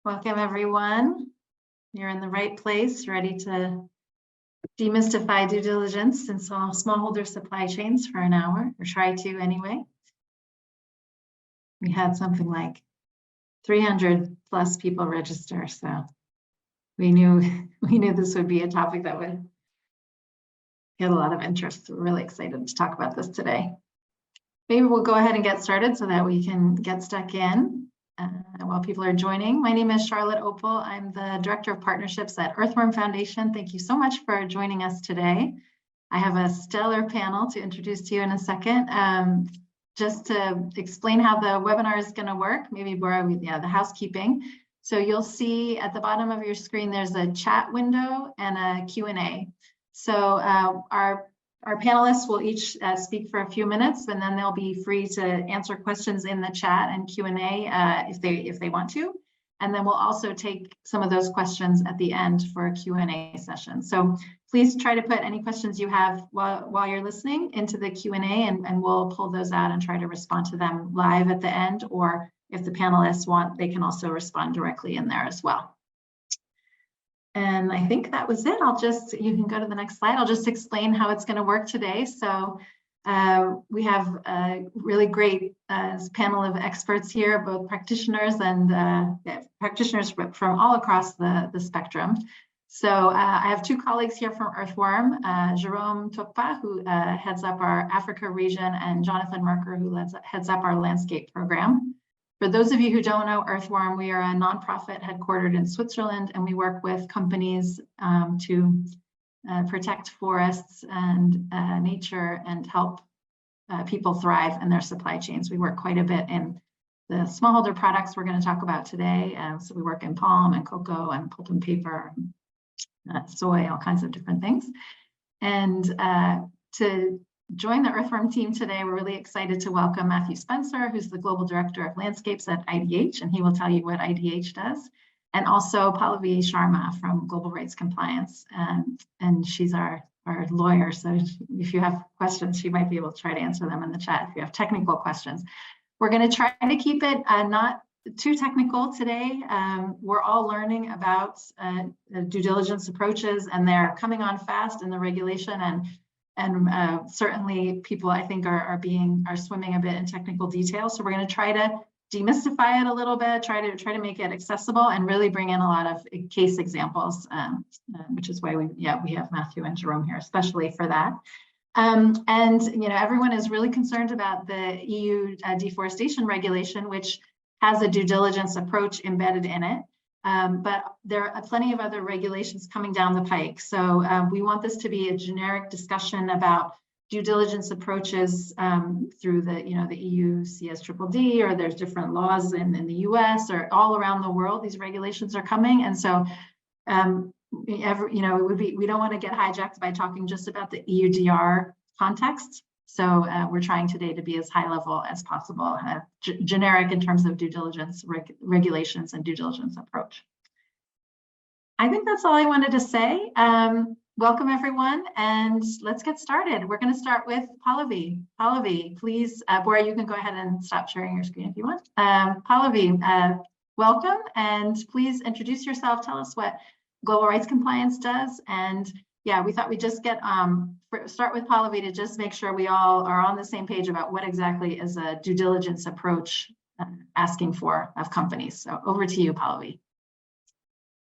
Welcome, everyone. You're in the right place, ready to demystify due diligence in smallholder supply chains for an hour, or try to anyway. We had something like 300 plus people register, so we knew this would be a topic that would get a lot of interest. We're really excited to talk about this today. Maybe we'll go ahead and get started so that we can get stuck in while people are joining. My name is Charlotte Opal. I'm the Director of Partnerships at Earthworm Foundation. Thank you so much for joining us today. I have a stellar panel to introduce to you in a second. Just to explain how the webinar is going to work, maybe borrow the housekeeping. So you'll see at the bottom of your screen, there's a chat window and a Q&A. So our panelists will each speak for a few minutes, and then they'll be free to answer questions in the chat and Q&A if they want to. And then we'll also take some of those questions at the end for a Q&A session. So please try to put any questions you have while you're listening into the Q&A, and we'll pull those out and try to respond to them live at the end. Or if the panelists want, they can also respond directly in there as well. And I think that was it. You can go to the next slide. I'll just explain how it's going to work today. So we have a really great panel of experts here, both practitioners and practitioners from all across the spectrum. So I have two colleagues here from Earthworm, Jerome Tokpa, who heads up our Africa region, and Jonathan Merker, who heads up our landscape program. For those of you who don't know Earthworm, we are a nonprofit headquartered in Switzerland, and we work with companies to protect forests and nature and help people thrive in their supply chains. We work quite a bit in the smallholder products we're going to talk about today. So we work in palm and cocoa and pulp and paper, soy, all kinds of different things. And to join the Earthworm team today, we're really excited to welcome Matthew Spencer, who's the Global Director of Landscapes at IDH, and he will tell you what IDH does. And also Pallavi Sharma from Global Rights Compliance, and she's our lawyer. So if you have questions, she might be able to try to answer them in the chat if you have technical questions. We're going to try to keep it not too technical today. We're all learning about due diligence approaches, and they're coming on fast in the regulation, and certainly people, I think, are swimming a bit in technical detail. So we're going to try to demystify it a little bit, try to make it accessible, and really bring in a lot of case examples, which is why we have Matthew and Jerome here, especially for that. And everyone is really concerned about the EU deforestation regulation, which has a due diligence approach embedded in it. But there are plenty of other regulations coming down the pike. So we want this to be a generic discussion about due diligence approaches through the EU CSDDD, or there's different laws in the US or all around the world. These regulations are coming, and so we don't want to get hijacked by talking just about the EUDR context. So we're trying today to be as high level as possible, generic in terms of due diligence regulations and due diligence approach. I think that's all I wanted to say. Welcome, everyone, and let's get started. We're going to start with Pallavi. Pallavi, please, Bora, you can go ahead and stop sharing your screen if you want. Pallavi, welcome, and please introduce yourself. Tell us what Global Rights Compliance does, and yeah, we thought we'd just start with Pallavi to just make sure we all are on the same page about what exactly is a due diligence approach asking for of companies. So over to you, Pallavi.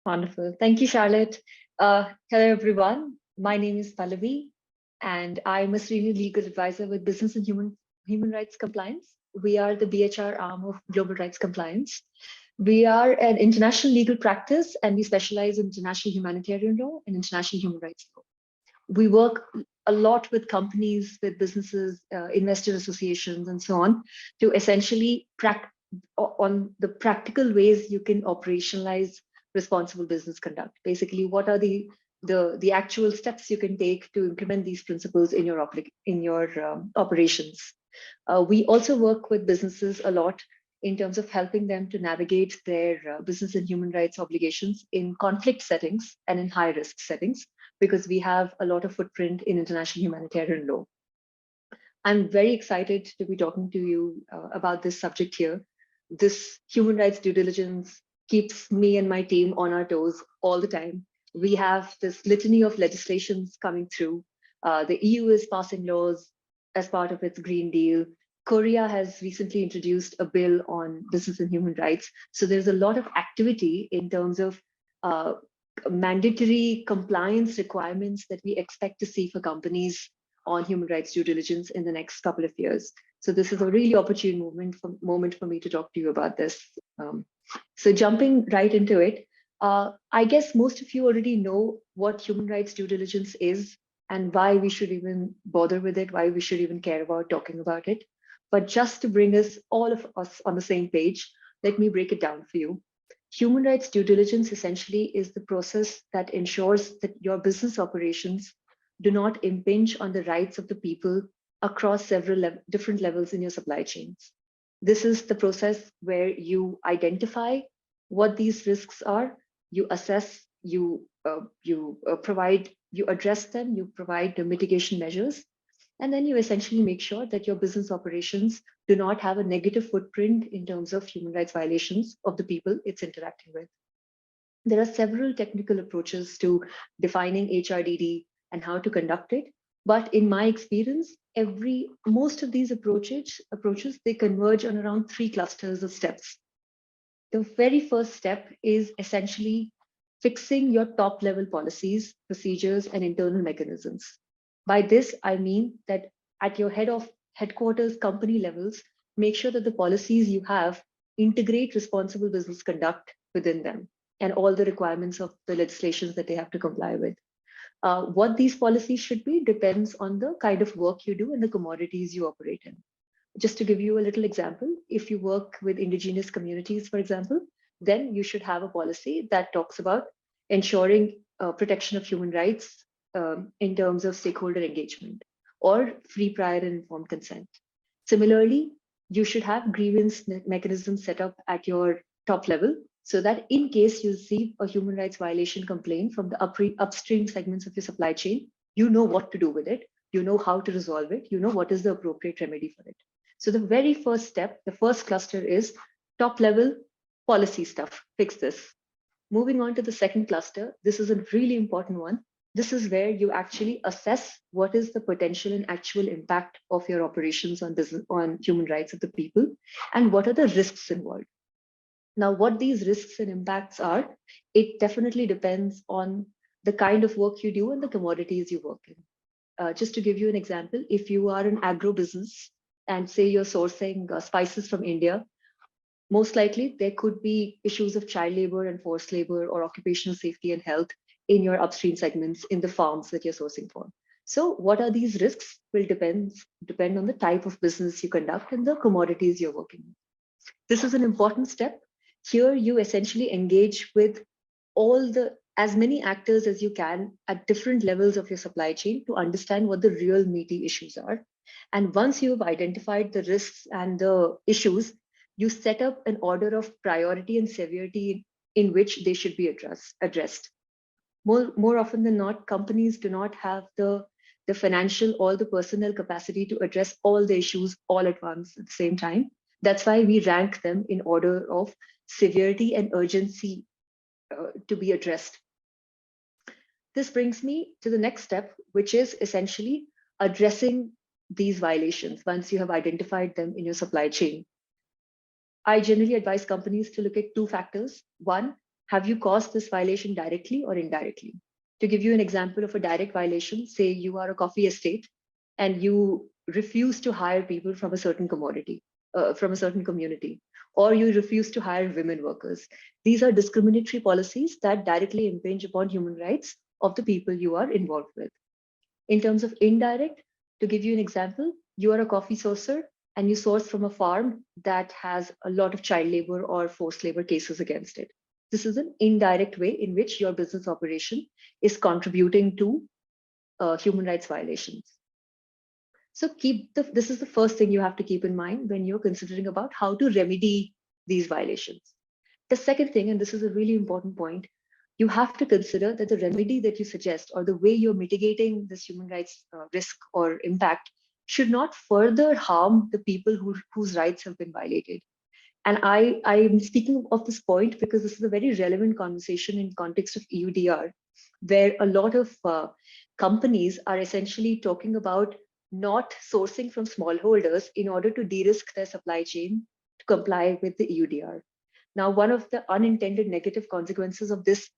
Wonderful. Thank you, Charlotte. Hello, everyone. My name is Pallavi, and I'm a senior legal advisor with Business and Human Rights Compliance. We are the BHR arm of Global Rights Compliance. We are an international legal practice, and we specialize in international humanitarian law and international human rights law. We work a lot with companies, with businesses, investor associations, and so on, to essentially on the practical ways you can operationalize responsible business conduct. Basically, what are the actual steps you can take to implement these principles in your operations. We also work with businesses a lot in terms of helping them to navigate their business and human rights obligations in conflict settings and in high risk settings, because we have a lot of footprint in international humanitarian law. I'm very excited to be talking to you about this subject here. This human rights due diligence keeps me and my team on our toes all the time. We have this litany of legislations coming through. The EU is passing laws as part of its Green Deal. Korea has recently introduced a bill on business and human rights. So there's a lot of activity in terms of mandatory compliance requirements that we expect to see for companies on human rights due diligence in the next couple of years. So this is a really opportune moment for me to talk to you about this. So jumping right into it, I guess most of you already know what human rights due diligence is and why we should even bother with it, why we should even care about talking about it. But just to bring all of us on the same page, let me break it down for you. Human rights due diligence essentially is the process that ensures that your business operations do not impinge on the rights of the people across several different levels in your supply chains. This is the process where you identify what these risks are, you assess, you address them, you provide the mitigation measures, and then you essentially make sure that your business operations do not have a negative footprint in terms of human rights violations of the people it's interacting with. There are several technical approaches to defining HRDD and how to conduct it. But in my experience, most of these approaches, they converge on around 3 clusters of steps. The very first step is essentially fixing your top level policies, procedures, and internal mechanisms. By this, I mean that at your headquarters company levels, make sure that the policies you have integrate responsible business conduct within them and all the requirements of the legislations that they have to comply with. What these policies should be depends on the kind of work you do and the commodities you operate in. Just to give you a little example, if you work with indigenous communities, for example, then you should have a policy that talks about ensuring protection of human rights in terms of stakeholder engagement or free, prior, and informed consent. Similarly, you should have grievance mechanisms set up at your top level so that in case you receive a human rights violation complaint from the upstream segments of your supply chain, you know what to do with it, you know how to resolve it, you know what is the appropriate remedy for it. So the very first step, the first cluster is top level policy stuff, fix this. Moving on to the second cluster, this is a really important one. This is where you actually assess what is the potential and actual impact of your operations on business, on human rights of the people, and what are the risks involved. Now, what these risks and impacts are, it definitely depends on the kind of work you do and the commodities you work in. Just to give you an example, if you are an agro business and say you're sourcing spices from India, most likely there could be issues of child labor and forced labor or occupational safety and health in your upstream segments in the farms that you're sourcing for. So what are these risks will depend on the type of business you conduct and the commodities you're working with. This is an important step. Here you essentially engage with as many actors as you can at different levels of your supply chain to understand what the real meaty issues are. And once you've identified the risks and the issues, you set up an order of priority and severity in which they should be addressed. More often than not, companies do not have the financial or the personnel capacity to address all the issues all at once at the same time. That's why we rank them in order of severity and urgency to be addressed. This brings me to the next step, which is essentially addressing these violations once you have identified them in your supply chain. I generally advise companies to look at 2 factors. One, have you caused this violation directly or indirectly? To give you an example of a direct violation, say you are a coffee estate and you refuse to hire people from a certain commodity, from a certain community, or you refuse to hire women workers. These are discriminatory policies that directly impinge upon human rights of the people you are involved with. In terms of indirect, to give you an example, you are a coffee sourcer and you source from a farm that has a lot of child labor or forced labor cases against it. This is an indirect way in which your business operation is contributing to human rights violations. So this is the first thing you have to keep in mind when you're considering about how to remedy these violations. The second thing, and this is a really important point, you have to consider that the remedy that you suggest or the way you're mitigating this human rights risk or impact should not further harm the people whose rights have been violated. And I'm speaking of this point because this is a very relevant conversation in context of EUDR, where a lot of companies are essentially talking about not sourcing from smallholders in order to de-risk their supply chain to comply with the EUDR. Now, one of the unintended negative consequences of this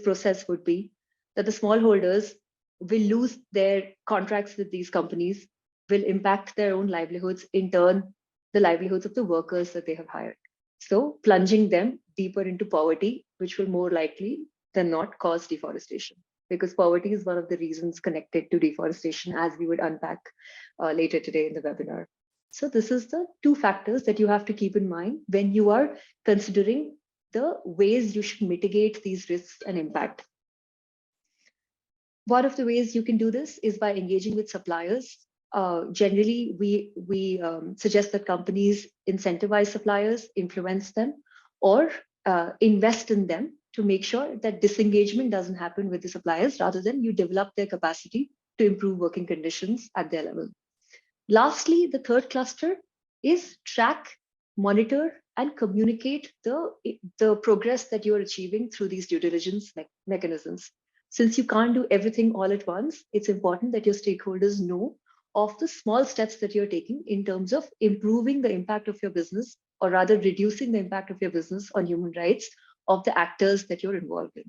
process would be that the smallholders will lose their contracts with these companies, will impact their own livelihoods, in turn, the livelihoods of the workers that they have hired. So plunging them deeper into poverty, which will more likely than not cause deforestation, because poverty is one of the reasons connected to deforestation, as we would unpack later today in the webinar. So this is the two factors that you have to keep in mind when you are considering the ways you should mitigate these risks and impact. One of the ways you can do this is by engaging with suppliers. Generally, we suggest that companies incentivize suppliers, influence them, or invest in them to make sure that disengagement doesn't happen with the suppliers, rather than you develop their capacity to improve working conditions at their level. Lastly, the third cluster is track, monitor, and communicate the progress that you are achieving through these due diligence mechanisms. Since you can't do everything all at once, it's important that your stakeholders know of the small steps that you're taking in terms of improving the impact of your business, or rather reducing the impact of your business on human rights of the actors that you're involved in.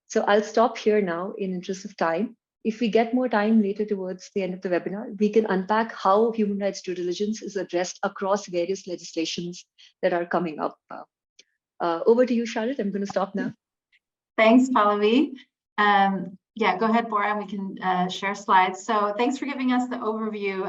So I'll stop here now in interest of time. If we get more time later towards the end of the webinar, we can unpack how human rights due diligence is addressed across various legislations that are coming up. Over to you, Charlotte. I'm going to stop now. Thanks, Pallavi. Yeah, go ahead, Bora, and we can share slides. So thanks for giving us the overview.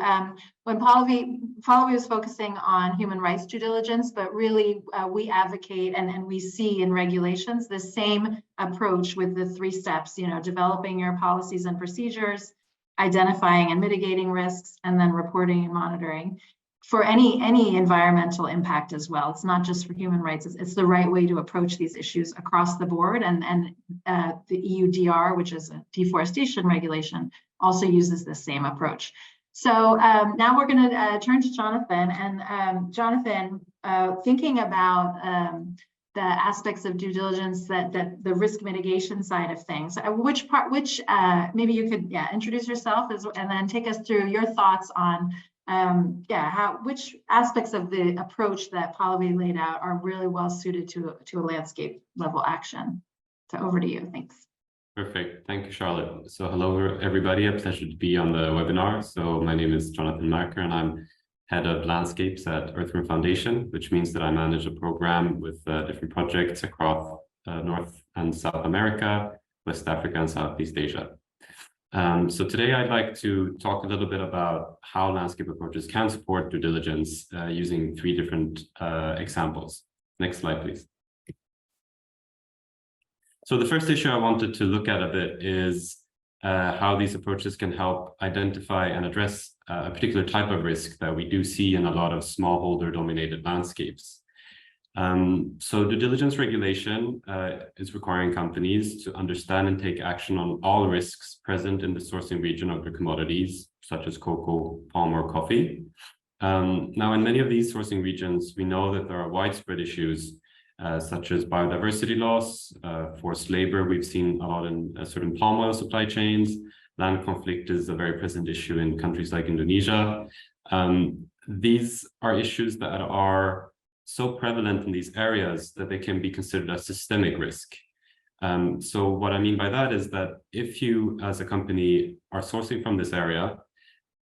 When Pallavi was focusing on human rights due diligence, but really we advocate and we see in regulations the same approach with the 3 steps, developing your policies and procedures, identifying and mitigating risks, and then reporting and monitoring for any environmental impact as well. It's not just for human rights, it's the right way to approach these issues across the board. And the EUDR, which is a deforestation regulation, also uses the same approach. So now we're going to turn to Jonathan. And Jonathan, thinking about the aspects of due diligence, that the risk mitigation side of things, maybe you could introduce yourself and then take us through your thoughts on which aspects of the approach that Pallavi laid out are really well suited to a landscape level action. So over to you. Thanks. Perfect. Thank you, Charlotte. So hello, everybody. A pleasure to be on the webinar. So my name is Jonathan Marker, and I'm head of landscapes at Earthworm Foundation, which means that I manage a program with different projects across North and South America, West Africa, and Southeast Asia. So today I'd like to talk a little bit about how landscape approaches can support due diligence using 3 different examples. Next slide, please. So the first issue I wanted to look at a bit is how these approaches can help identify and address a particular type of risk that we do see in a lot of smallholder-dominated landscapes. So due diligence regulation is requiring companies to understand and take action on all risks present in the sourcing region of their commodities, such as cocoa, palm, or coffee. Now, in many of these sourcing regions, we know that there are widespread issues such as biodiversity loss, forced labor. We've seen a lot in certain palm oil supply chains. Land conflict is a very present issue in countries like Indonesia. These are issues that are so prevalent in these areas that they can be considered a systemic risk. So what I mean by that is that if you, as a company, are sourcing from this area,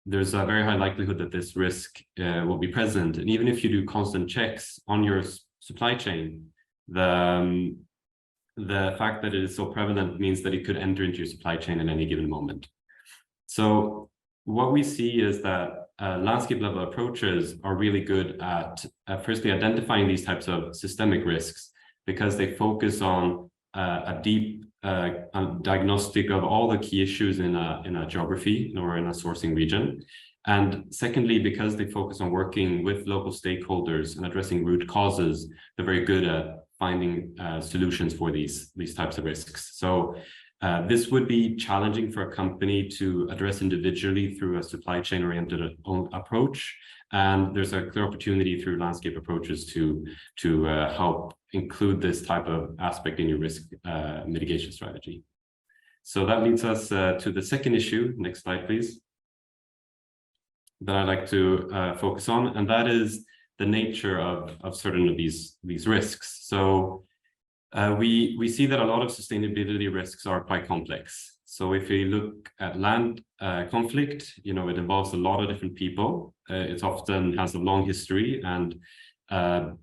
there's a very high likelihood that this risk will be present. And even if you do constant checks on your supply chain, the fact that it is so prevalent means that it could enter into your supply chain at any given moment. So what we see is that landscape level approaches are really good at firstly identifying these types of systemic risks, because they focus on a deep diagnostic of all the key issues in a geography or in a sourcing region. And secondly, because they focus on working with local stakeholders and addressing root causes, they're very good at finding solutions for these types of risks. So this would be challenging for a company to address individually through a supply chain oriented approach. And there's a clear opportunity through landscape approaches to help include this type of aspect in your risk mitigation strategy. So that leads us to the second issue. Next slide, please. That I'd like to focus on, and that is the nature of certain of these risks. So we see that a lot of sustainability risks are quite complex. So if we look at land conflict, it involves a lot of different people. It often has a long history, and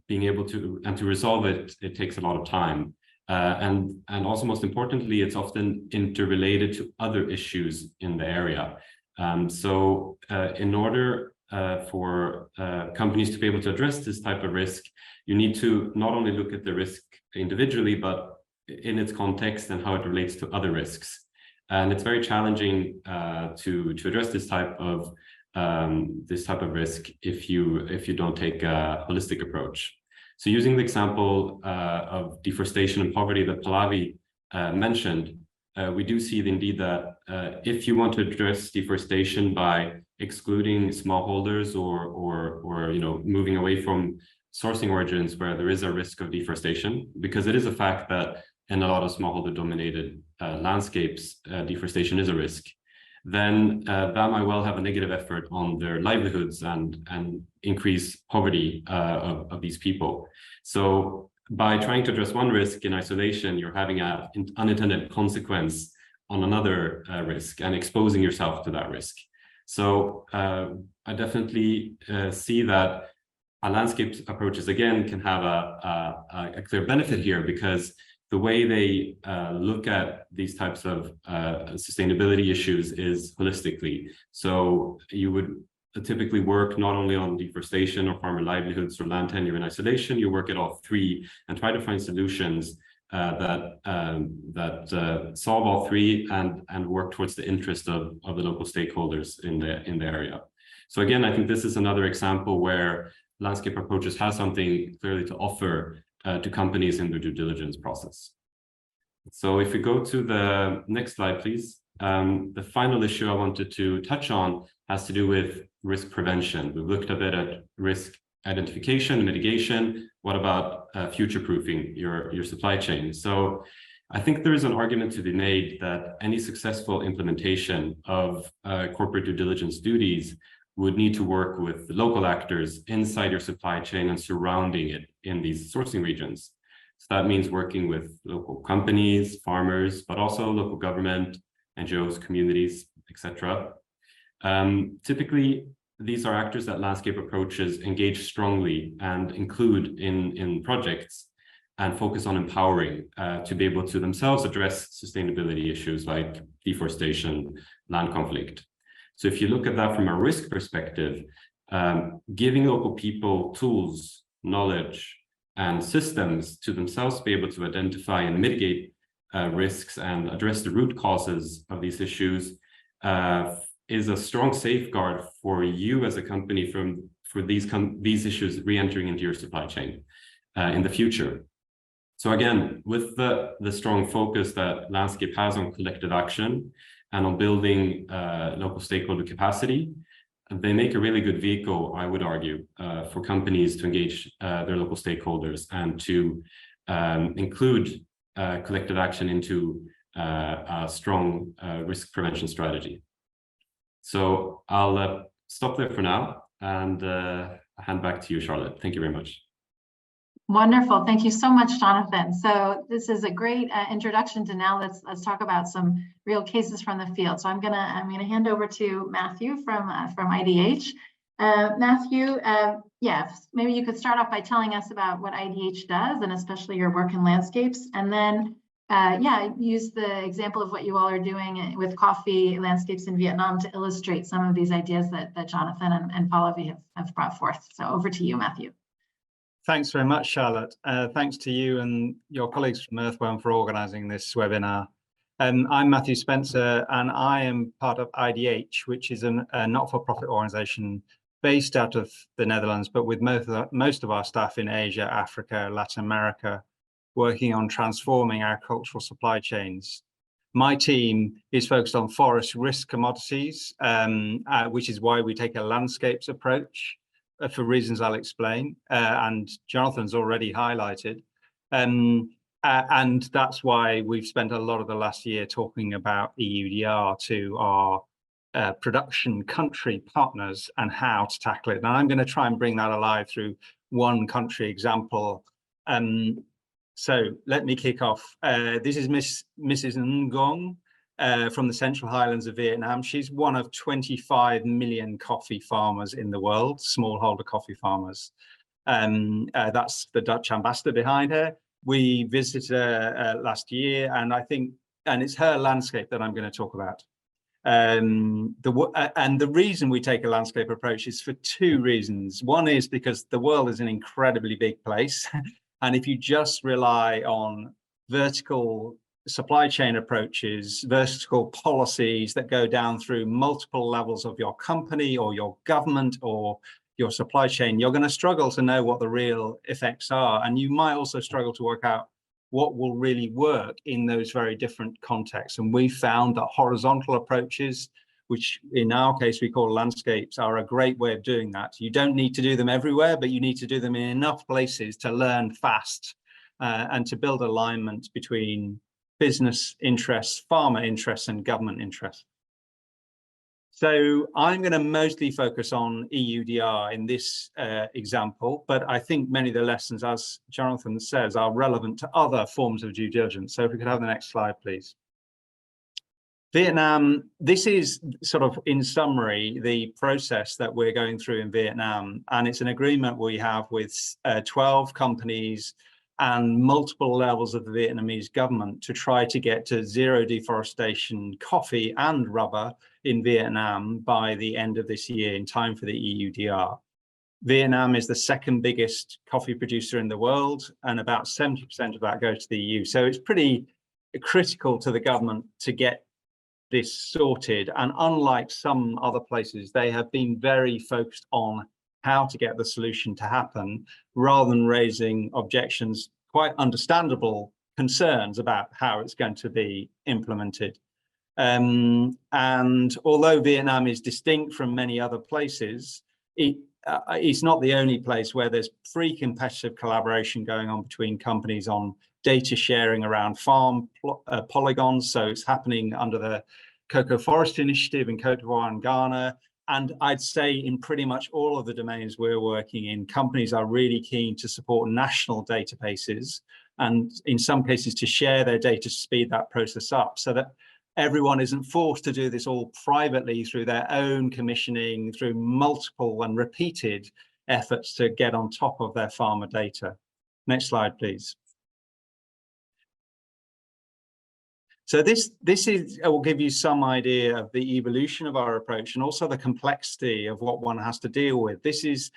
being able to resolve it takes a lot of time. And also, most importantly, it's often interrelated to other issues in the area. So in order for companies to be able to address this type of risk, you need to not only look at the risk individually, but in its context and how it relates to other risks. And it's very challenging to address this type of risk if you don't take a holistic approach. So using the example of deforestation and poverty that Pallavi mentioned, we do see indeed that if you want to address deforestation by excluding smallholders or moving away from sourcing origins where there is a risk of deforestation, because it is a fact that in a lot of smallholder-dominated landscapes, deforestation is a risk, then that might well have a negative effect on their livelihoods and increase poverty of these people. So by trying to address one risk in isolation, you're having an unintended consequence on another risk and exposing yourself to that risk. So I definitely see that a landscape approaches, again, can have a clear benefit here, because the way they look at these types of sustainability issues is holistically. So you would typically work not only on deforestation or farmer livelihoods or land tenure in isolation, you work at all three and try to find solutions that solve all three and work towards the interest of the local stakeholders in the area. So again, I think this is another example where landscape approaches has something clearly to offer to companies in their due diligence process. So if we go to the next slide, please. The final issue I wanted to touch on has to do with risk prevention. We've looked a bit at risk identification, mitigation. What about future-proofing your supply chain? So I think there is an argument to be made that any successful implementation of corporate due diligence duties would need to work with the local actors inside your supply chain and surrounding it in these sourcing regions. So that means working with local companies, farmers, but also local government, NGOs, communities, etc. Typically, these are actors that landscape approaches engage strongly and include in projects and focus on empowering to be able to themselves address sustainability issues like deforestation, land conflict. So if you look at that from a risk perspective, giving local people tools, knowledge, and systems to themselves be able to identify and mitigate risks and address the root causes of these issues is a strong safeguard for you as a company for these issues re-entering into your supply chain in the future. So again, with the strong focus that landscape has on collective action and on building local stakeholder capacity, they make a really good vehicle, I would argue, for companies to engage their local stakeholders and to include collective action into a strong risk prevention strategy. So I'll stop there for now and hand back to you, Charlotte. Thank you very much. Wonderful. Thank you so much, Jonathan. So this is a great introduction to now let's talk about some real cases from the field. So I'm gonna hand over to Matthew from IDH. Matthew, yeah, maybe you could start off by telling us about what IDH does and especially your work in landscapes, and then yeah, use the example of what you all are doing with coffee landscapes in Vietnam to illustrate some of these ideas that Jonathan and Pallavi have brought forth. So over to you, Matthew. Thanks very much, Charlotte. Thanks to you and your colleagues from Earthworm for organising this webinar. I'm Matthew Spencer, and I am part of IDH, which is a not-for-profit organisation based out of the Netherlands, but with most of our staff in Asia, Africa, Latin America, working on transforming our cultural supply chains. My team is focused on forest risk commodities, which is why we take a landscapes approach. for reasons I'll explain, and Jonathan's already highlighted. And that's why we've spent a lot of the last year talking about EUDR to our production country partners and how to tackle it. And I'm going to try and bring that alive through one country example. So let me kick off. This is Mrs. Ngong from the Central Highlands of Vietnam. She's one of 25 million coffee farmers in the world, smallholder coffee farmers. That's the Dutch ambassador behind her. We visited her last year, and it's her landscape that I'm going to talk about. And the reason we take a landscape approach is for two reasons. One is because the world is an incredibly big place. And if you just rely on vertical supply chain approaches, vertical policies that go down through multiple levels of your company or your government or your supply chain, you're going to struggle to know what the real effects are. And you might also struggle to work out what will really work in those very different contexts. And we found that horizontal approaches, which in our case we call landscapes, are a great way of doing that. You don't need to do them everywhere, but you need to do them in enough places to learn fast and to build alignment between business interests, farmer interests, and government interests. So I'm going to mostly focus on EUDR in this example, but I think many of the lessons, as Jonathan says, are relevant to other forms of due diligence. So if we could have the next slide, please. Vietnam, this is sort of, in summary, the process that we're going through in Vietnam, and it's an agreement we have with 12 companies and multiple levels of the Vietnamese government to try to get to zero deforestation coffee and rubber in Vietnam by the end of this year, in time for the EUDR. Vietnam is the second biggest coffee producer in the world, and about 70% of that goes to the EU. So it's pretty critical to the government to get this sorted. And unlike some other places, they have been very focused on how to get the solution to happen, rather than raising objections, quite understandable concerns about how it's going to be implemented. And although Vietnam is distinct from many other places, it's not the only place where there's free competitive collaboration going on between companies on data sharing around farm polygons. So it's happening under the Cocoa Forest Initiative in Côte d'Ivoire and Ghana. And I'd say in pretty much all of the domains we're working in, companies are really keen to support national databases, and in some cases to share their data to speed that process up, so that everyone isn't forced to do this all privately through their own commissioning, through multiple and repeated efforts to get on top of their farmer data. Next slide, please. So this will give you some idea of the evolution of our approach, and also the complexity of what one has to deal with. These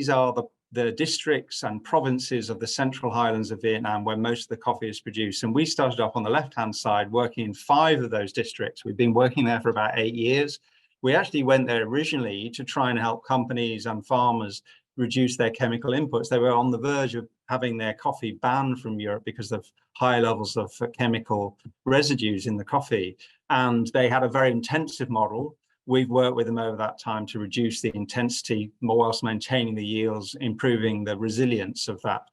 are the districts and provinces of the Central Highlands of Vietnam where most of the coffee is produced. And we started off on the left-hand side working in 5 of those districts. We've been working there for about 8 years. We actually went there originally to try and help companies and farmers reduce their chemical inputs. They were on the verge of having their coffee banned from Europe because of high levels of chemical residues in the coffee. And they had a very intensive model. We've worked with them over that time to reduce the intensity whilst maintaining the yields, improving the resilience of that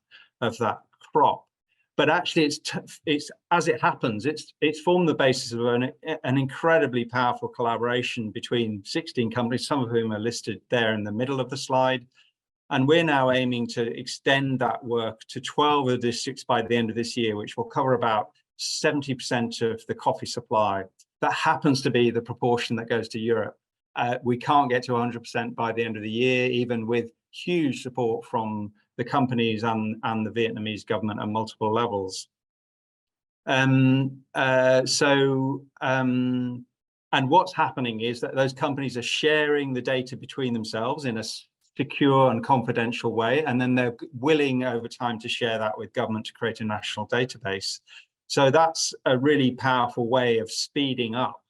crop. But actually, it's as it happens, it's formed the basis of an incredibly powerful collaboration between 16 companies, some of whom are listed there in the middle of the slide. And we're now aiming to extend that work to 12 of the districts by the end of this year, which will cover about 70% of the coffee supply. That happens to be the proportion that goes to Europe. We can't get to 100% by the end of the year, even with huge support from the companies and the Vietnamese government at multiple levels. And what's happening is that those companies are sharing the data between themselves in a secure and confidential way, and then they're willing over time to share that with government to create a national database. So that's a really powerful way of speeding up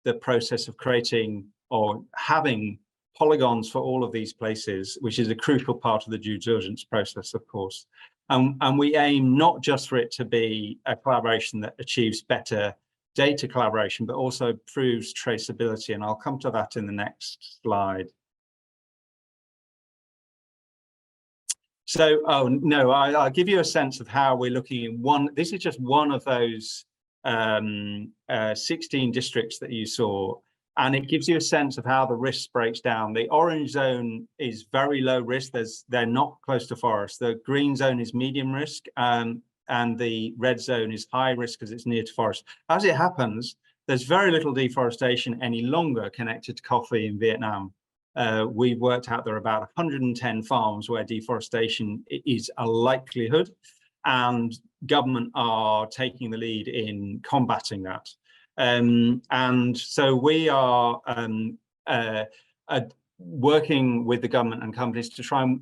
the process of creating or having polygons for all of these places, which is a crucial part of the due diligence process, of course. And we aim not just for it to be a collaboration that achieves better data collaboration, but also proves traceability. And I'll come to that in the next slide. So, oh no, I'll give you a sense of how we're looking at one. This is just one of those 16 districts that you saw, and it gives you a sense of how the risk breaks down. The orange zone is very low risk. They're not close to forest. The green zone is medium risk, and the red zone is high risk because it's near to forest. As it happens, there's very little deforestation any longer connected to coffee in Vietnam. We've worked out there are about 110 farms where deforestation is a likelihood, and government are taking the lead in combating that. And so we are working with the government and companies to try and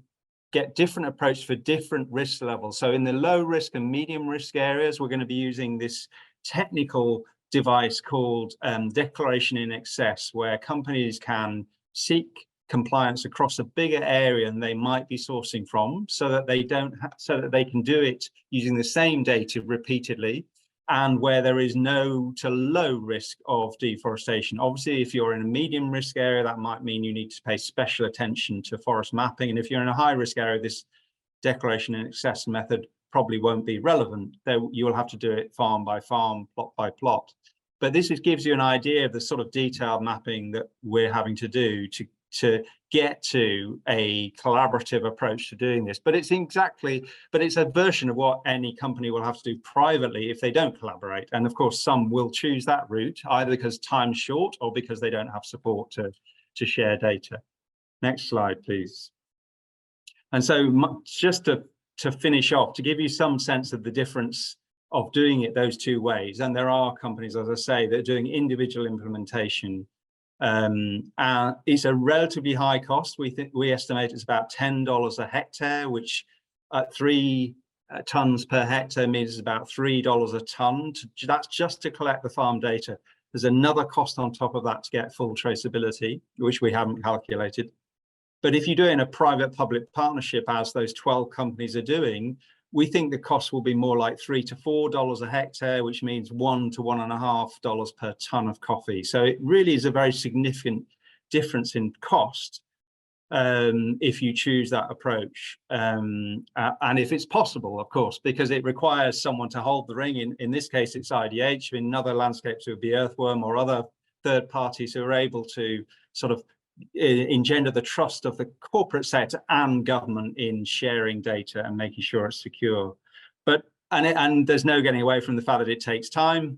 get different approach for different risk levels. So in the low risk and medium risk areas, we're going to be using this technical device called declaration in excess, where companies can seek compliance across a bigger area than they might be sourcing from, so that they can do it using the same data repeatedly, and where there is no to low risk of deforestation. Obviously, if you're in a medium risk area, that might mean you need to pay special attention to forest mapping. And if you're in a high risk area, this declaration in excess method probably won't be relevant. You will have to do it farm by farm, plot by plot. But this gives you an idea of the sort of detailed mapping that we're having to do to get to a collaborative approach to doing this. But it's a version of what any company will have to do privately if they don't collaborate. And of course, some will choose that route, either because time's short or because they don't have support to share data. Next slide, please. And so just to finish off, to give you some sense of the difference of doing it those two ways. And there are companies, as I say, that are doing individual implementation. It's a relatively high cost. We estimate it's about $10 a hectare, which at 3 tons per hectare means it's about $3 a ton. That's just to collect the farm data. There's another cost on top of that to get full traceability, which we haven't calculated. But if you do it in a private-public partnership, as those 12 companies are doing, we think the cost will be more like $3 to $4 a hectare, which means $1 to $1.50 per ton of coffee. So it really is a very significant difference in cost if you choose that approach. And if it's possible, of course, because it requires someone to hold the ring. In this case, it's IDH. In other landscapes, it would be Earthworm or other third parties who are able to sort of engender the trust of the corporate sector and government in sharing data and making sure it's secure. But and there's no getting away from the fact that it takes time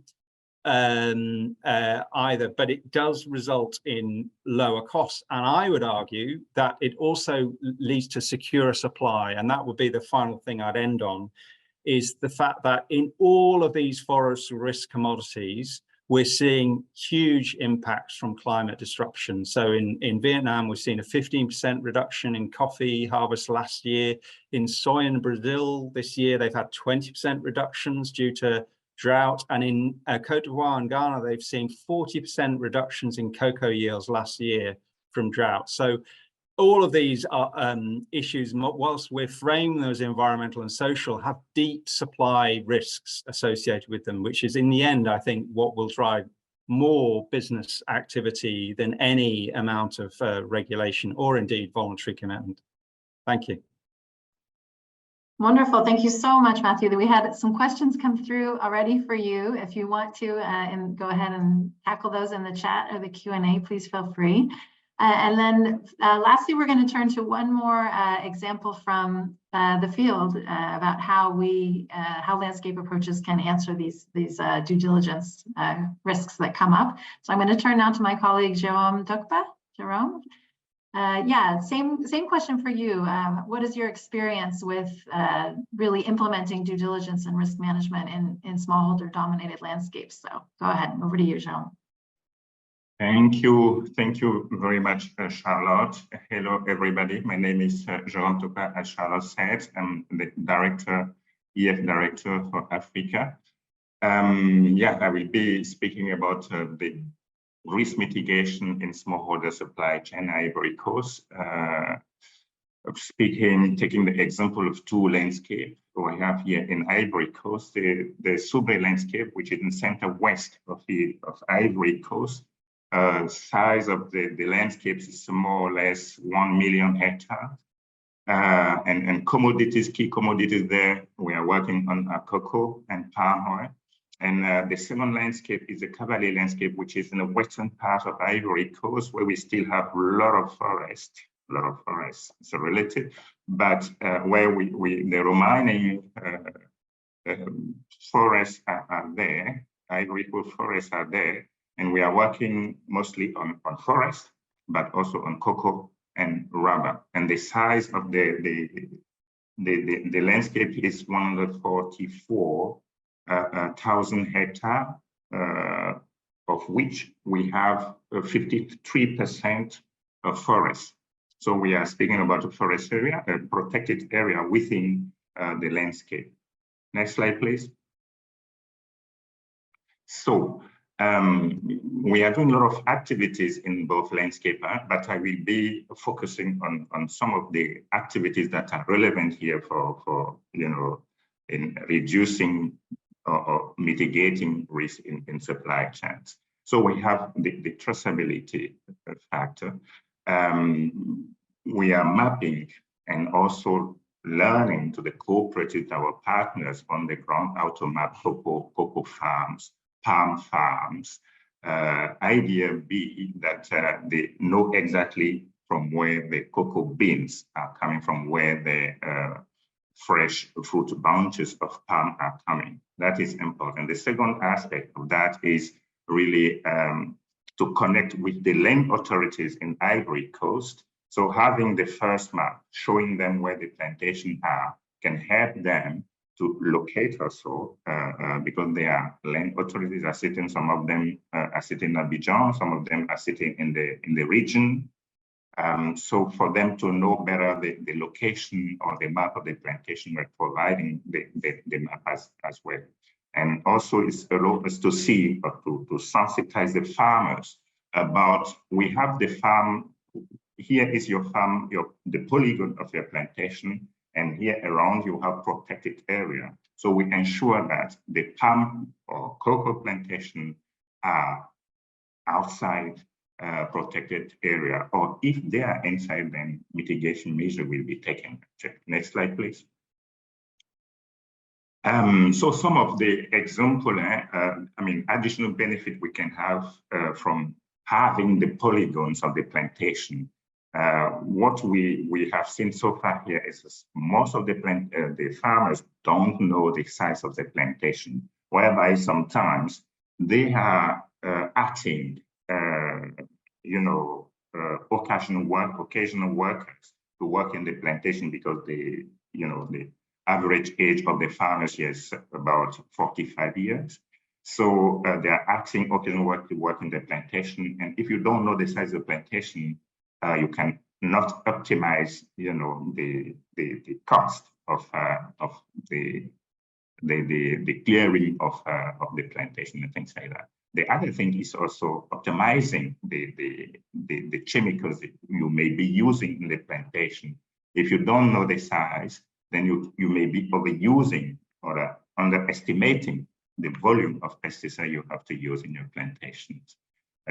either, but it does result in lower costs. And I would argue that it also leads to secure supply. And that would be the final thing I'd end on, is the fact that in all of these forest risk commodities, we're seeing huge impacts from climate disruption. So in Vietnam, we've seen a 15% reduction in coffee harvest last year. In soy in Brazil this year, they've had 20% reductions due to drought. And in Cote d'Ivoire and Ghana, they've seen 40% reductions in cocoa yields last year from drought. So all of these are issues, whilst we're framing them as environmental and social, have deep supply risks associated with them, which is in the end, I think, what will drive more business activity than any amount of regulation or indeed voluntary commitment. Thank you. Wonderful. Thank you so much, Matthew. We had some questions come through already for you. If you want to and go ahead and tackle those in the chat or the Q&A, please feel free. And then lastly, we're going to turn to one more example from the field about how landscape approaches can answer these due diligence risks that come up. So I'm going to turn now to my colleague, Jérôme Docpa. Jérôme? Yeah, same question for you. What is your experience with really implementing due diligence and risk management in smallholder-dominated landscapes? So go ahead, over to you, Jérôme. Thank you very much, Charlotte. Hello, everybody. My name is Jérôme Docpa, as Charlotte said. I'm the EF Director for Africa. Yeah, I will be speaking about the risk mitigation in smallholder supply chain Ivory Coast. Taking the example of two landscapes we have here in Ivory Coast, the Soubé landscape, which is in center west of Ivory Coast. Size of the landscapes is more or less 1 million hectares. and commodities, key commodities there. We are working on cocoa and palm oil. And the second landscape is the Cavalier landscape, which is in the western part of Ivory Coast, where we still have a lot of forest, so relative, but where the remaining forests are there, Ivory Coast forests are there, and we are working mostly on forest, but also on cocoa and rubber. And the size of the landscape is 144,000 hectares, of which we have 53% of forest. So we are speaking about a forest area, a protected area within the landscape. Next slide, please. So we are doing a lot of activities in both landscape, but I will be focusing on some of the activities that are relevant here for in reducing or mitigating risk in supply chains. So we have the traceability factor. We are mapping and also learning to cooperate with our partners on the ground how to map cocoa farms, palm farms. Idea be that they know exactly from where the cocoa beans are coming from, where the fresh fruit bunches of palm are coming. That is important. The second aspect of that is really to connect with the land authorities in Ivory Coast. So having the first map showing them where the plantations are can help them to locate also, because their land authorities are sitting, some of them are sitting in Abidjan, some of them are sitting in the region. So for them to know better the location or the map of the plantation, we're providing the map as well. And also it's allows us to see or to sensitize the farmers about, we have the farm, here is your farm, the polygon of your plantation, and here around you have protected area. So we ensure that the palm or cocoa plantation are outside protected area, or if they are inside, then mitigation measure will be taken. Next slide, please. So some of the example, additional benefit we can have from having the polygons of the plantation. What we have seen so far here is most of the farmers don't know the size of the plantation, whereby sometimes they are acting, occasional workers to work in the plantation, because the average age of the farmers here is about 45 years. So they are acting occasional work to work in the plantation. And if you don't know the size of the plantation, you can not optimize, the cost of the clearing of the plantation and things like that. The other thing is also optimizing the chemicals that you may be using in the plantation. If you don't know the size, then you may be overusing or underestimating the volume of pesticide you have to use in your plantations.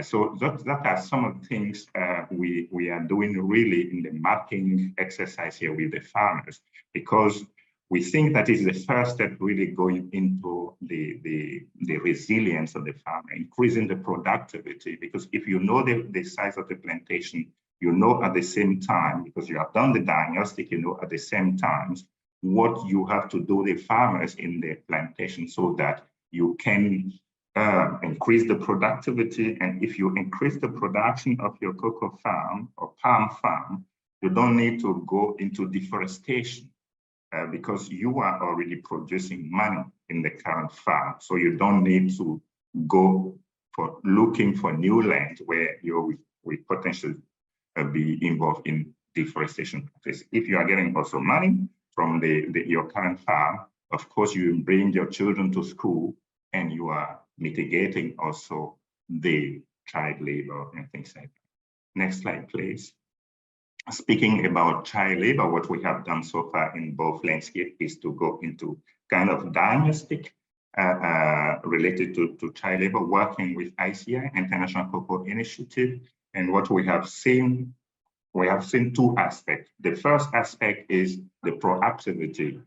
So that are some of the things we are doing really in the mapping exercise here with the farmers, because we think that is the first step really going into the resilience of the farmer, increasing the productivity, because if you know the size of the plantation, you know at the same time, because you have done the diagnostic, you know at the same time what you have to do the farmers in the plantation so that you can increase the productivity. And if you increase the production of your cocoa farm or palm farm, you don't need to go into deforestation because you are already producing money in the current farm. So you don't need to go for looking for new land where you will potentially be involved in deforestation practice. If you are getting also money from your current farm, of course, you bring your children to school and you are mitigating also the child labor and things like that. Next slide, please. Speaking about child labor, what we have done so far in both landscape is to go into kind of diagnostic related to child labor, working with ICI, International Cocoa Initiative. And what we have seen we have seen two aspects. The first aspect is the proactivity,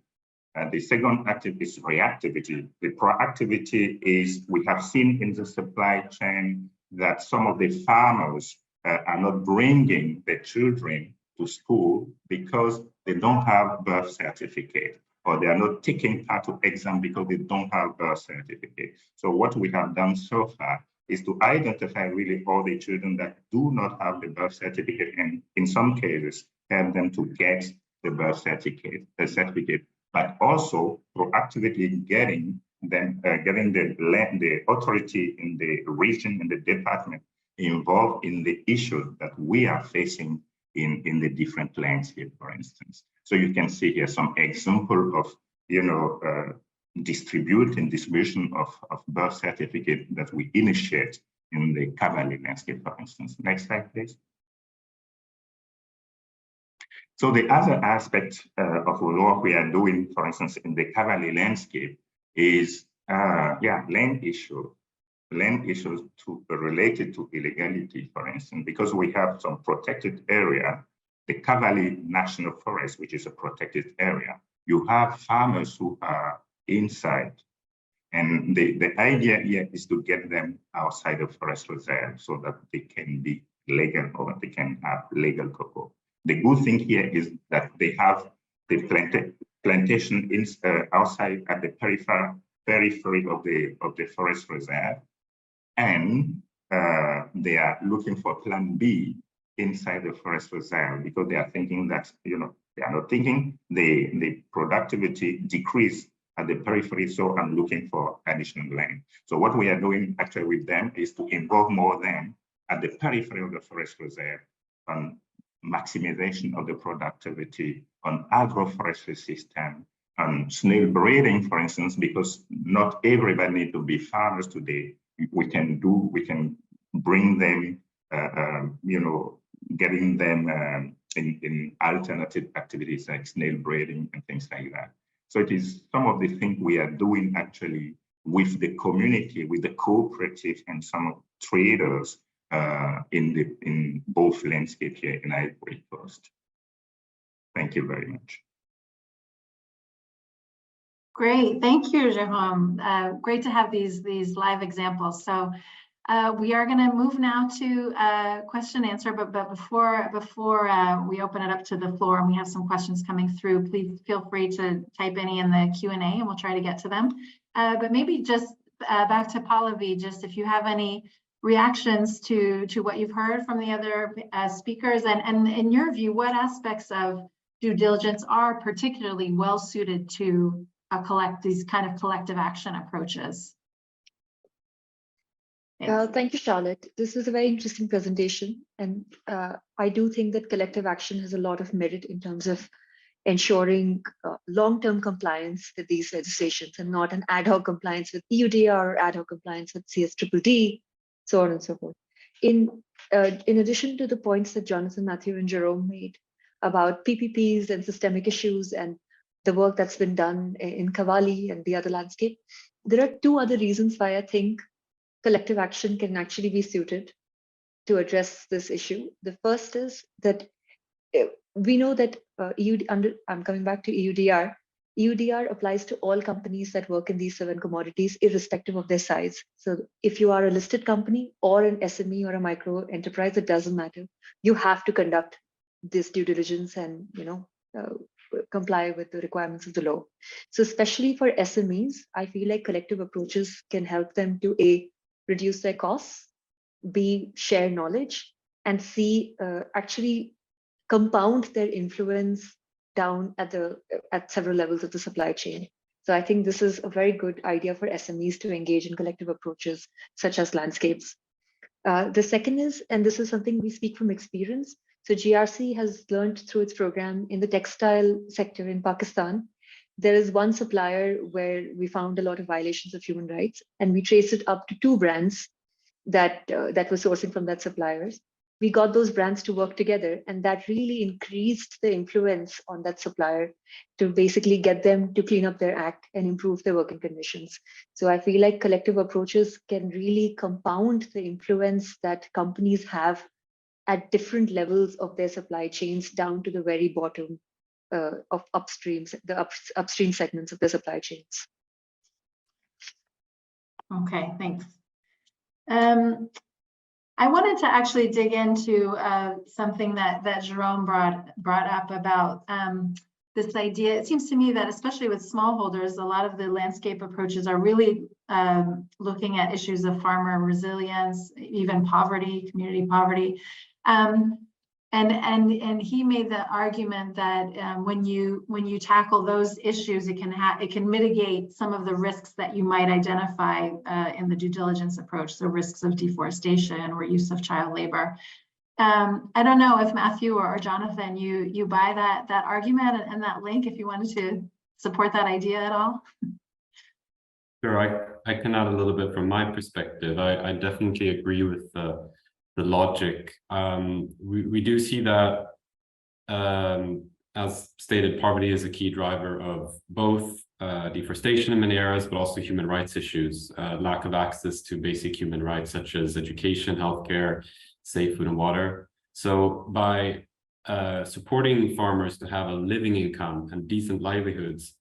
and the second aspect is reactivity. The proactivity is we have seen in the supply chain that some of the farmers are not bringing their children to school because they don't have birth certificate, or they are not taking part of exam because they don't have birth certificate. So what we have done so far is to identify really all the children that do not have the birth certificate, and in some cases help them to get the birth certificate, but also proactively getting them, getting the authority in the region, in the department, involved in the issues that we are facing in the different landscape, for instance. So you can see here some example of, distribution of birth certificate that we initiate in the Cavalli landscape, for instance. Next slide, please. So the other aspect of what we are doing, for instance, in the Cavalli landscape is, land issues related to illegality, for instance, because we have some protected area, the Cavalli National Forest, which is a protected area. You have farmers who are inside, and the idea here is to get them outside of forest reserve so that they can be legal, or they can have legal cocoa. The good thing here is that they have the plantation outside at the periphery of the forest reserve, and they are looking for plan B inside the forest reserve, because they are thinking that, they are not thinking the productivity decrease at the periphery, so I'm looking for additional land. So what we are doing actually with them is to involve more them at the periphery of the forest reserve on maximization of the productivity, on agroforestry system, on snail breeding, for instance, because not everybody needs to be farmers today. We can bring them, getting them in alternative activities like snail breeding and things like that. So it is some of the things we are doing actually with the community, with the cooperative and some traders in both landscape here in Ivory Coast. Thank you very much. Great, thank you, Jerome. Great to have these live examples. So we are going to move now to question and answer, but before we open it up to the floor and we have some questions coming through, please feel free to type any in the Q&A and we'll try to get to them. But maybe just back to Pallavi, just if you have any reactions to what you've heard from the other speakers, and in your view, what aspects of due diligence are particularly well suited to these kind of collective action approaches? Thank you, Charlotte. This was a very interesting presentation, and I do think that collective action has a lot of merit in terms of ensuring long-term compliance with these legislations, and not an ad hoc compliance with EUDR or ad hoc compliance with CSDDD, so on and so forth. In addition to the points that Jonathan, Matthew, and Jerome made about PPPs and systemic issues and the work that's been done in Cavalli and the other landscape, there are two other reasons why I think collective action can actually be suited to address this issue. The first is that we know that I'm coming back to EUDR. EUDR applies to all companies that work in these 7 commodities, irrespective of their size. So if you are a listed company or an SME or a micro enterprise, it doesn't matter. You have to conduct this due diligence and comply with the requirements of the law. So especially for SMEs, I feel like collective approaches can help them to A, reduce their costs, B, share knowledge, and C, actually compound their influence down at several levels of the supply chain. So I think this is a very good idea for SMEs to engage in collective approaches such as landscapes. The second is, and this is something we speak from experience, so GRC has learned through its program in the textile sector in Pakistan. There is one supplier where we found a lot of violations of human rights, and we traced it up to 2 brands that were sourcing from that suppliers. We got those brands to work together, and that really increased the influence on that supplier to basically get them to clean up their act and improve their working conditions. So I feel like collective approaches can really compound the influence that companies have at different levels of their supply chains down to the very bottom of upstream segments of the supply chains. Okay, thanks. I wanted to actually dig into something that Jerome brought up about this idea. It seems to me that especially with smallholders, a lot of the landscape approaches are really looking at issues of farmer resilience, even poverty, community poverty. And he made the argument that when you tackle those issues, it can mitigate some of the risks that you might identify in the due diligence approach. So risks of deforestation or use of child labor. I don't know if Matthew or Jonathan, you buy that argument and that link, if you wanted to support that idea at all. Sure, I can add a little bit from my perspective. I definitely agree with the logic. We do see that, as stated, poverty is a key driver of both deforestation in many areas, but also human rights issues, lack of access to basic human rights such as education, healthcare, safe food and water. So by supporting farmers to have a living income and decent livelihoods,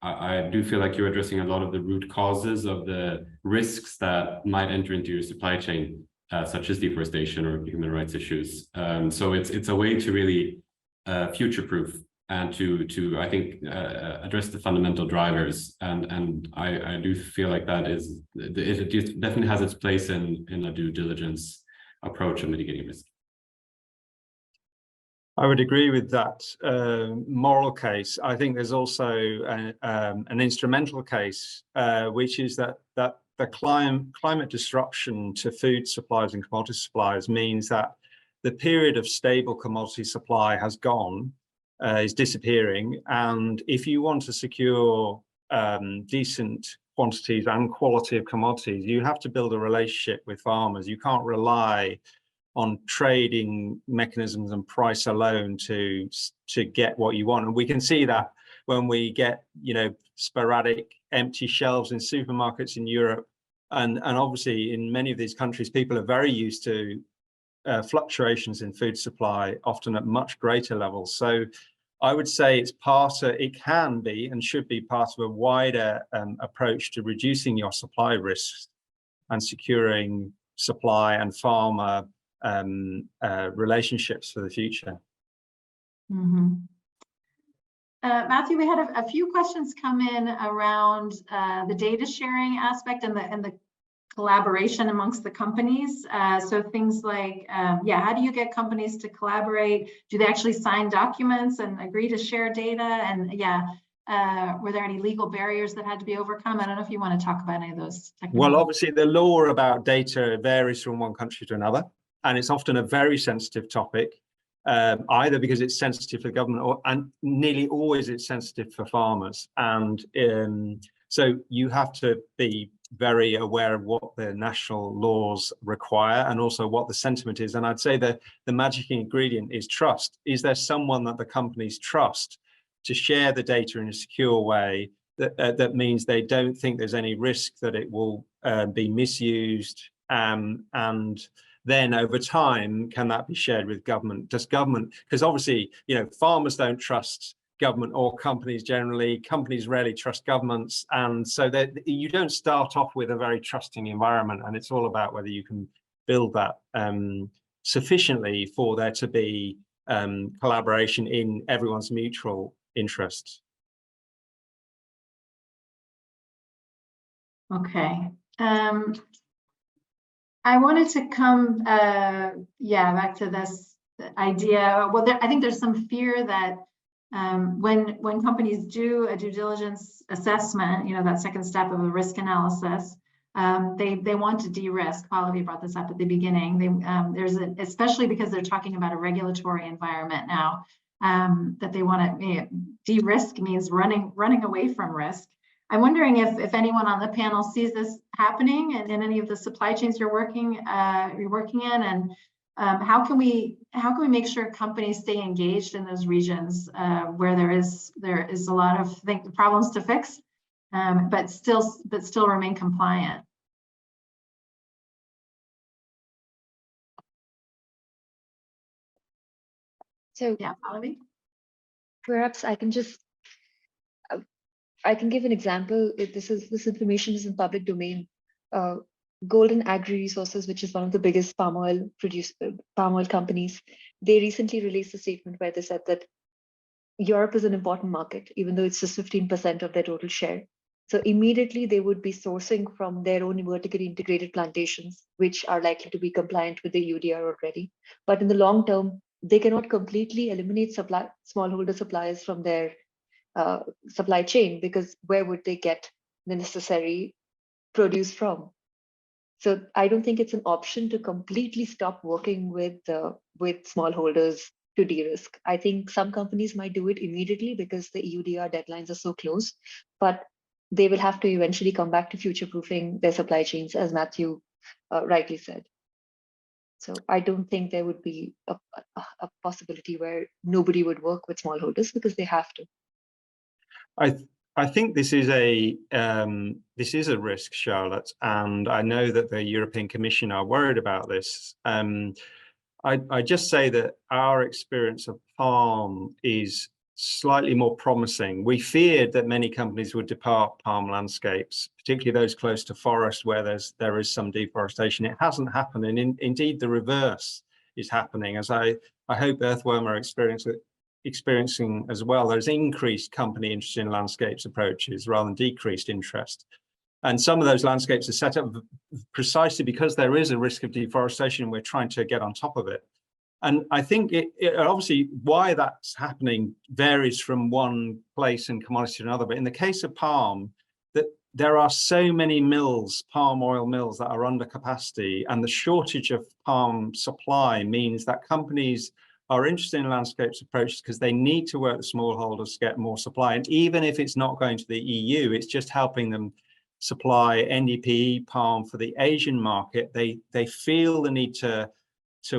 I do feel like you're addressing a lot of the root causes of the risks that might enter into your supply chain, such as deforestation or human rights issues. So it's a way to really future-proof and to I think address the fundamental drivers. And I do feel like that is it definitely has its place in a due diligence approach of mitigating risk. I would agree with that moral case. I think there's also an instrumental case, which is that the climate disruption to food supplies and commodity supplies means that the period of stable commodity supply has gone, is disappearing. And if you want to secure decent quantities and quality of commodities, you have to build a relationship with farmers. You can't rely on trading mechanisms and price alone to get what you want. And we can see that when we get, sporadic empty shelves in supermarkets in Europe. And obviously in many of these countries, people are very used to fluctuations in food supply, often at much greater levels. So I would say it can be and should be part of a wider approach to reducing your supply risks and securing supply and farmer relationships for the future. Mm-hmm. Matthew, we had a few questions come in around the data sharing aspect and the collaboration amongst the companies. So things like, how do you get companies to collaborate? Do they actually sign documents and agree to share data? And were there any legal barriers that had to be overcome? I don't know if you want to talk about any of those. Well, obviously the law about data varies from one country to another, and it's often a very sensitive topic, either because it's sensitive for the government and nearly always it's sensitive for farmers. And so you have to be very aware of what the national laws require and also what the sentiment is. And I'd say that the magic ingredient is trust. Is there someone that the companies trust to share the data in a secure way that means they don't think there's any risk that it will be misused? And then over time, can that be shared with government? Does government, because obviously, farmers don't trust government or companies generally. Companies rarely trust governments. And so that you don't start off with a very trusting environment. And it's all about whether you can build that sufficiently for there to be collaboration in everyone's mutual interests. Okay. I wanted to come, back to this idea. Well, I think there's some fear that when companies do a due diligence assessment, that second step of a risk analysis, they want to de-risk. Pallavi brought this up at the beginning. Especially because they're talking about a regulatory environment now, that they want to de-risk means running away from risk. I'm wondering if anyone on the panel sees this happening in any of the supply chains you're working in, and how can we make sure companies stay engaged in those regions where there is a lot of problems to fix, but still remain compliant? So Yeah, Pallavi? perhaps I can just I can give an example. If this information is in public domain, Golden Agri Resources, which is one of the biggest palm oil companies, they recently released a statement where they said that Europe is an important market, even though it's just 15% of their total share. So immediately they would be sourcing from their own vertically integrated plantations, which are likely to be compliant with the EUDR already. But in the long term, they cannot completely eliminate smallholder suppliers from their supply chain, because where would they get the necessary produce from? So I don't think it's an option to completely stop working with smallholders to de-risk. I think some companies might do it immediately because the EUDR deadlines are so close, but they will have to eventually come back to future-proofing their supply chains, as Matthew rightly said. So I don't think there would be a possibility where nobody would work with smallholders, because they have to. I think this is a risk, Charlotte, and I know that the European Commission are worried about this. I just say that our experience of palm is slightly more promising. We feared that many companies would depart palm landscapes, particularly those close to forest where there is some deforestation. It hasn't happened, and indeed the reverse is happening, as I hope Earthworm are experiencing as well. There's increased company interest in landscapes approaches rather than decreased interest. And some of those landscapes are set up precisely because there is a risk of deforestation, and we're trying to get on top of it. And I think it obviously why that's happening varies from one place and commodity to another. But in the case of palm, that there are so many mills, palm oil mills, that are under capacity, and the shortage of palm supply means that companies are interested in landscapes approaches because they need to work with smallholders to get more supply. And even if it's not going to the EU, it's just helping them supply NDPE palm for the Asian market. They feel the need to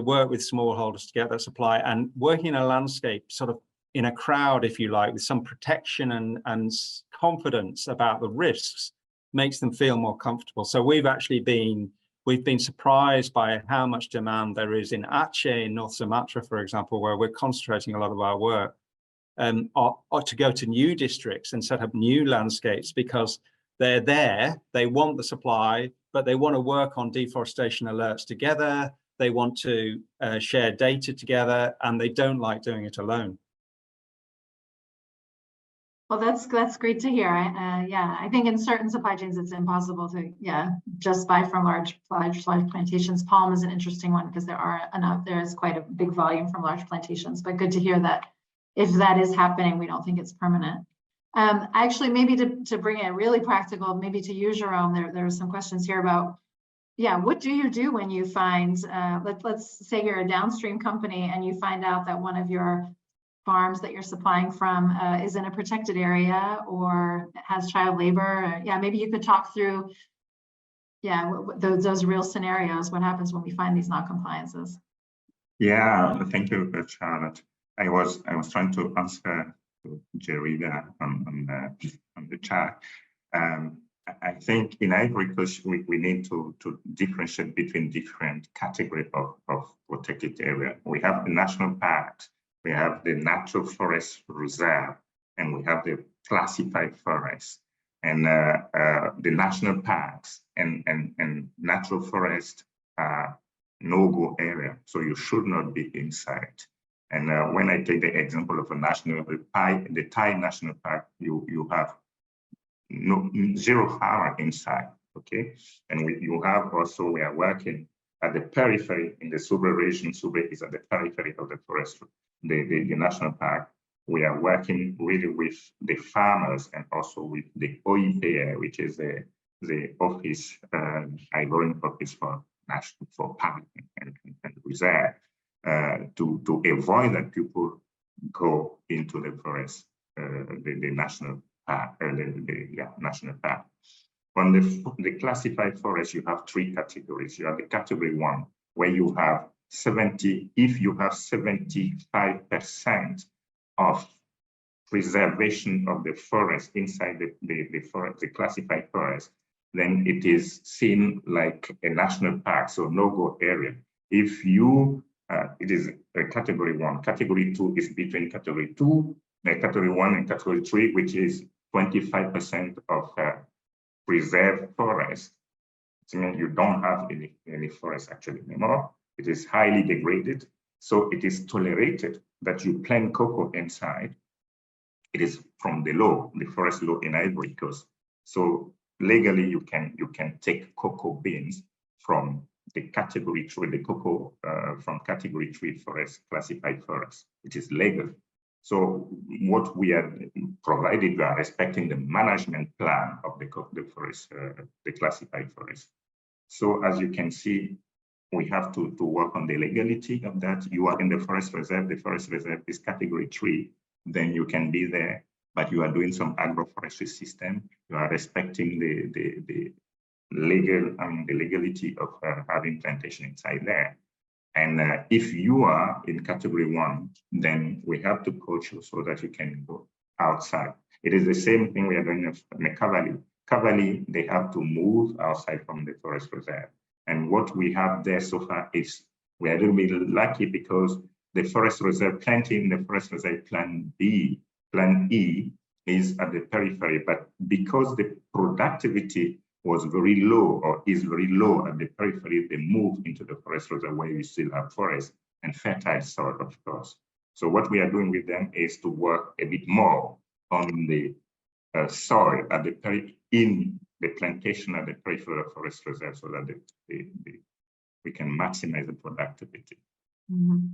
work with smallholders to get that supply, and working in a landscape sort of in a crowd, if you like, with some protection and confidence about the risks makes them feel more comfortable. So we've been surprised by how much demand there is in Aceh in North Sumatra, for example, where we're concentrating a lot of our work, or to go to new districts and set up new landscapes, because they're there, they want the supply, but they want to work on deforestation alerts together. They want to share data together, and they don't like doing it alone. Well, that's great to hear. Yeah, I think in certain supply chains it's impossible to just buy from large plantations. Palm is an interesting one because there is quite a big volume from large plantations. But good to hear that if that is happening, we don't think it's permanent. Actually, maybe to bring it really practical, maybe to you, Jerome, there were some questions here about, what do you do when you find, let's say you're a downstream company and you find out that one of your farms that you're supplying from is in a protected area or has child labor. Maybe you could talk through, those real scenarios. What happens when we find these non-compliances? Yeah, thank you, Charlotte. I was trying to answer to Jerry there on the chat. I think in Ivory Coast, we need to differentiate between different categories of protected area. We have the national parks, we have the natural forest reserve, and we have the classified forest. And the national parks and natural forest are no-go area, so you should not be inside. And when I take the example of the Thai National Park, you have zero harm inside, okay? And we are working at the periphery in the Subre region. Subre is at the periphery of the forest, the national park. We are working really with the farmers and also with the OIPA, which is the office, Ivorian office for park and reserve, to avoid that people go into the forest, the national park, national park. On the classified forest, you have three categories. You have the category 1, where you have 75% of preservation of the forest inside the forest, the classified forest, then it is seen like a national park, so no-go area. If you it is a category 1. Category 2 is between category 2, category 1 and category 3, which is 25% of preserved forest. It means you don't have any forest actually anymore. It is highly degraded. So it is tolerated that you plant cocoa inside. It is from the law, the forest law in Ivory Coast. So legally you can take cocoa beans from the category 3, the cocoa from category 3 forest, classified forest. It is legal. So what we are provided, we are respecting the management plan of the forest, the classified forest. So as you can see, we have to work on the legality of that. You are in the forest reserve is category 3, then you can be there, but you are doing some agroforestry system. You are respecting the legality of having plantation inside there. And if you are in category 1, then we have to coach you so that you can go outside. It is the same thing we are doing in Cavalli. Cavalli, they have to move outside from the forest reserve. And what we have there so far is we are a little bit lucky because the forest reserve planting, the forest reserve plan B, plan E is at the periphery, but because the productivity was very low or is very low at the periphery, they move into the forest reserve where you still have forest and fertile soil, of course. So what we are doing with them is to work a bit more on the soil at the in the plantation at the periphery of forest reserve so that we can maximize the productivity. Mm-hmm.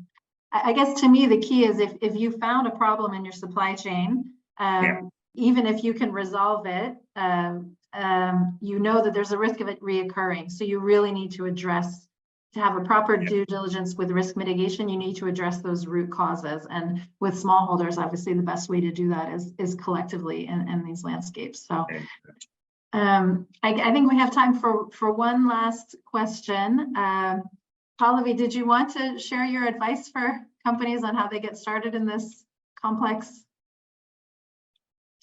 I guess to me, the key is if you found a problem in your supply chain, even if you can resolve it, you know that there's a risk of it reoccurring. So you really need to address, to have a proper due diligence with risk mitigation, you need to address those root causes. And with smallholders, obviously the best way to do that is collectively in these landscapes. So I think we have time for one last question. Pallavi, did you want to share your advice for companies on how they get started in this complex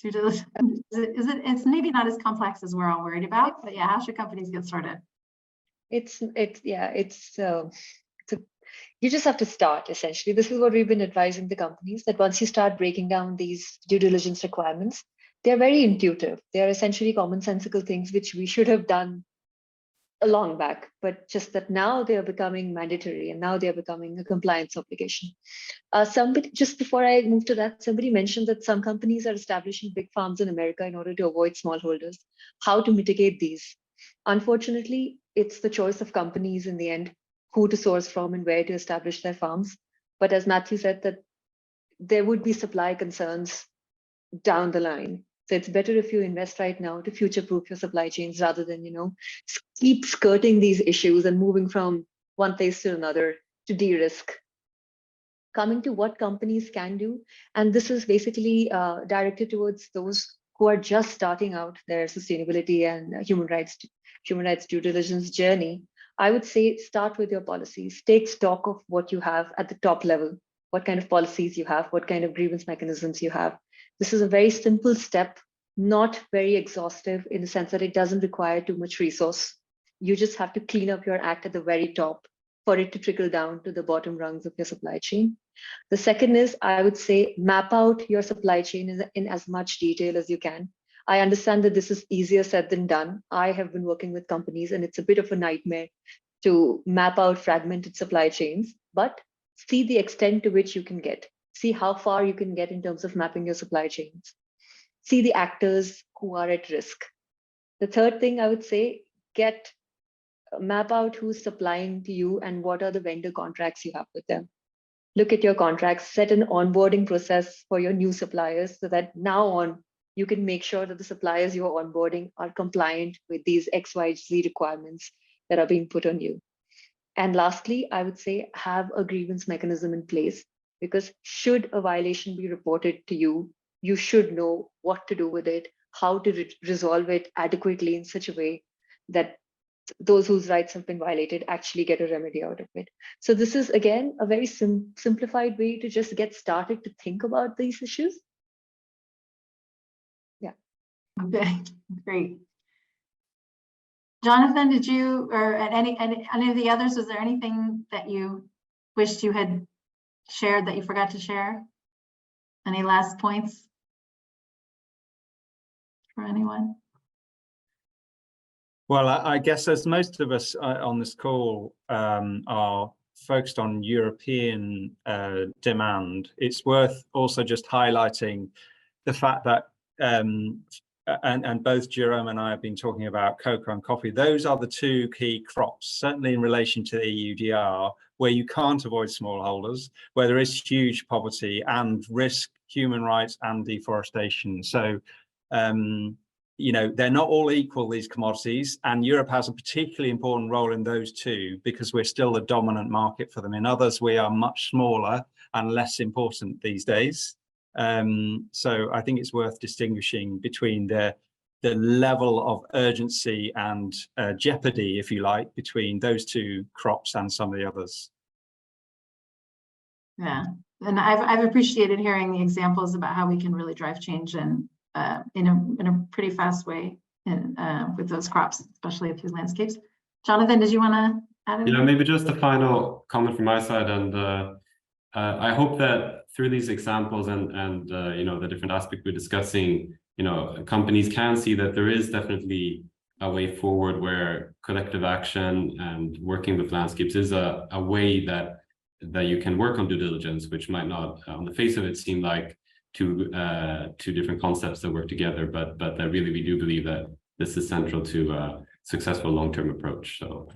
due diligence? It's maybe not as complex as we're all worried about, but yeah, how should companies get started? You just have to start, essentially. This is what we've been advising the companies, that once you start breaking down these due diligence requirements, they're very intuitive. They're essentially commonsensical things which we should have done a long back, but just that now they are becoming mandatory and now they are becoming a compliance obligation. Somebody, just before I move to that, somebody mentioned that some companies are establishing big farms in America in order to avoid smallholders. How to mitigate these? Unfortunately, it's the choice of companies in the end, who to source from and where to establish their farms. But as Matthew said, that there would be supply concerns down the line. So it's better if you invest right now to future-proof your supply chains rather than, keep skirting these issues and moving from one place to another to de-risk. Coming to what companies can do, and this is basically directed towards those who are just starting out their sustainability and human rights due diligence journey. I would say start with your policies. Take stock of what you have at the top level, what kind of policies you have, what kind of grievance mechanisms you have. This is a very simple step, not very exhaustive in the sense that it doesn't require too much resource. You just have to clean up your act at the very top for it to trickle down to the bottom rungs of your supply chain. The second is, I would say, map out your supply chain in as much detail as you can. I understand that this is easier said than done. I have been working with companies and it's a bit of a nightmare to map out fragmented supply chains, but see the extent to which you can get. See how far you can get in terms of mapping your supply chains. See the actors who are at risk. The third thing I would say, map out who's supplying to you and what are the vendor contracts you have with them. Look at your contracts, set an onboarding process for your new suppliers so that now on, you can make sure that the suppliers you're onboarding are compliant with these XYZ requirements that are being put on you. And lastly, I would say have a grievance mechanism in place, because should a violation be reported to you, you should know what to do with it, how to resolve it adequately in such a way that those whose rights have been violated actually get a remedy out of it. So this is, again, a very simplified way to just get started to think about these issues. Yeah. Okay, great. Jonathan, did you, or any of the others, is there anything that you wished you had shared that you forgot to share? Any last points for anyone? Well, I guess as most of us on this call are focused on European demand, it's worth also just highlighting the fact that, and both Jerome and I have been talking about cocoa and coffee. Those are the two key crops, certainly in relation to the EUDR, where you can't avoid smallholders, where there is huge poverty and risk, human rights and deforestation. So, you know, they're not all equal, these commodities, and Europe has a particularly important role in those two because we're still the dominant market for them. In others, we are much smaller and less important these days. So I think it's worth distinguishing between the level of urgency and jeopardy, if you like, between those two crops and some of the others. Yeah, and I've appreciated hearing the examples about how we can really drive change in a pretty fast way with those crops, especially through landscapes. Jonathan, did you want to add anything? Yeah, maybe just a final comment from my side, and I hope that through these examples and you know, the different aspects we're discussing, you know, companies can see that there is definitely a way forward where collective action and working with landscapes is a way that you can work on due diligence, which might not on the face of it seem like two different concepts that work together, but that really we do believe that this is central to a successful long-term approach. So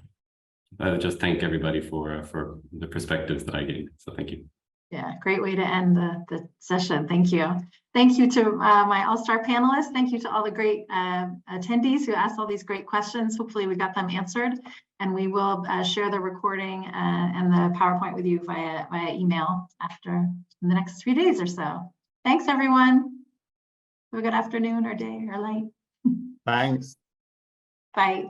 I would just thank everybody for the perspectives that I gave. So thank you. Yeah, great way to end the session. Thank you. Thank you to my all-star panelists. Thank you to all the great attendees who asked all these great questions. Hopefully we got them answered, and we will share the recording and the PowerPoint with you via email in the next 3 days or so. Thanks, everyone. Have a good afternoon or day or night. Thanks. Bye.